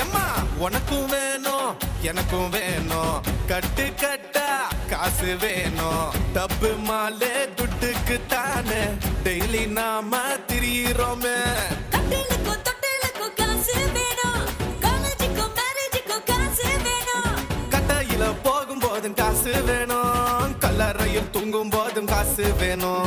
எம்மா உனக்கும் வேணும் எனக்கும் வேணும் கட்டு கட்டா காசு வேணும் டப்பு மாலே துட்டுக்கு தானே டெய்லி நாம திரியிறோமே கட்டையில போகும்போதும் காசு வேணும் கல்லறையில் தூங்கும் போதும் காசு வேணும்.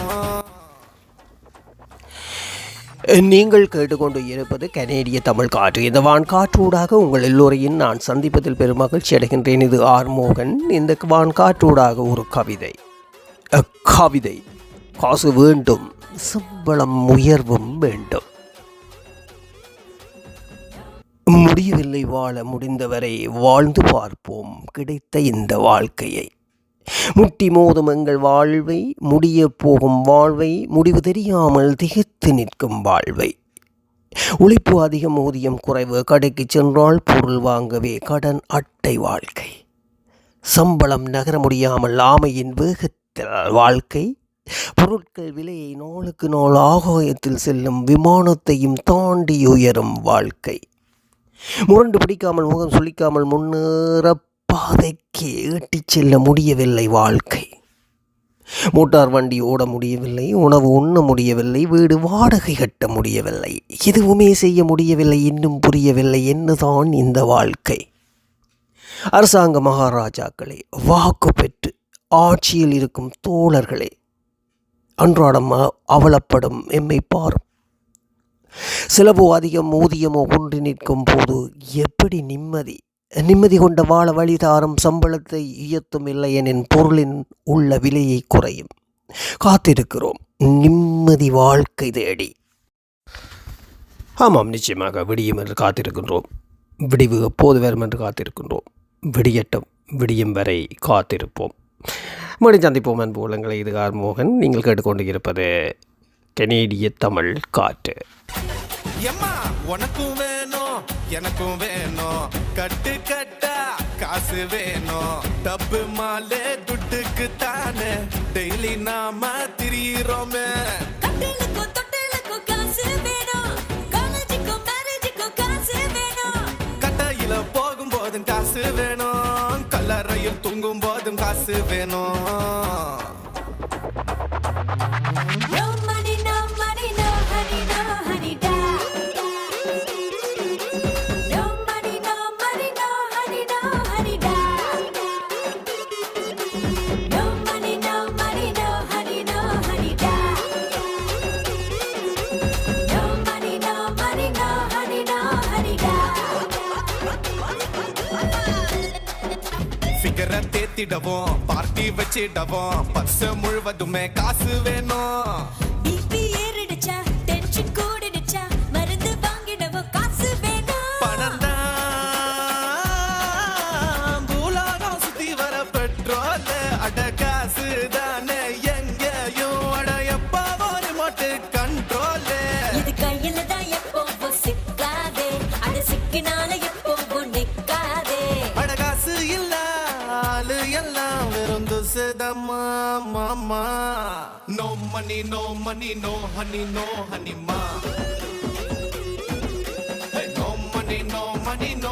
நீங்கள் கேட்டுக்கொண்டு இருப்பது கனேடிய தமிழ் காற்று. இந்த வான்காற்றூடாக உங்கள் எல்லோரையும் நான் சந்திப்பதில் பெரும் மகிழ்ச்சி அடைகின்றேன். இது ஆர்மோகன். இந்த வான்காற்றூடாக ஒரு கவிதை. கவிதை காசு வேண்டும், சம்பளம் உயர்வும் வேண்டும். முடியவில்லை வாழ, முடிந்தவரை வாழ்ந்து பார்ப்போம் கிடைத்த இந்த வாழ்க்கையை. முட்டி மோதும் எங்கள் வாழ்வை, முடிய போகும் வாழ்வை, முடிவு தெரியாமல் திகைத்து நிற்கும் வாழ்வை. உழைப்பு அதிகம், ஊதியம் குறைவு, கடைக்கு சென்றால் பொருள் வாங்கவே கடன் அட்டை வாழ்க்கை. சம்பளம் நகர முடியாமல் ஆமையின் வேகத்தில் வாழ்க்கை. பொருட்கள் விலையை நாளுக்கு நாள் ஆகாயத்தில் செல்லும் விமானத்தையும் தாண்டி உயரும் வாழ்க்கை. முரண்டு பிடிக்காமல் முகம் சுளிக்காமல் முன்னேற பாதைக்கு ஏட்டிச் செல்ல முடியவில்லை வாழ்க்கை. மோட்டார் வண்டி ஓட முடியவில்லை, உணவு உண்ண முடியவில்லை, வீடு வாடகை கட்ட முடியவில்லை, எதுவுமே செய்ய முடியவில்லை. இன்னும் புரியவில்லை என்னதான் இந்த வாழ்க்கை. அரசாங்க மகாராஜாக்களே, வாக்கு பெற்று ஆட்சியில் இருக்கும் தோழர்களே, அன்றாடம் அவலப்படும் எம்மை பாரும். செலவோ அதிகம், ஊதியமோ ஒன்று நிற்கும் போது எப்படி நிம்மதி கொண்ட வாழ வழிதாரும். சம்பளத்தை உயர்த்தும் இல்லை எனின் பொருளின் உள்ள விலையை குறையும். காத்திருக்கிறோம் நிம்மதி வாழ்க்கை தேடி. ஆமாம், நிச்சயமாக விடியும் என்று காத்திருக்கின்றோம். விடிவு எப்போது வரும் என்று காத்திருக்கின்றோம். விடியட்டும், விடியும் வரை காத்திருப்போம். மறுபடி சந்திப்போம் அன்பு உள்ளங்களை. இது ஆர்மோகன். நீங்கள் கேட்டுக்கொண்டு இருப்பது கனேடிய தமிழ் காற்று. எம்மா உனக்கும் வேணும் எனக்கும் வேணும் கட்டு கட்டா காசு வேணும் டப்பு மாலே துட்டுக்கு தானே டெய்லி நாம திரியிறோமே. கட்டையில போகும்போதும் காசு வேணும் கல்லறையில் தூங்கும் போதும் காசு வேணும். தேத்திடவும் பார்ட்டி வச்சிடவும் பர்ஸ் முழுவதுமே காசு வேணும். பணம் தான் பூலாகம் சுத்தி வர பெட்ரோல் அட காசு தானே எங்கேயும் அட எப்போ ஒரு மொட்டு கண்ட்ரோல். இது கையில தான் எப்போ சிக்காதே, அது சிக்கினால எப்போ நிக்காதே. அட காசு இல்ல எல்லாம் வெறும் துசதம்மா மாமா. No money no money no honey no honey மா. No money no money no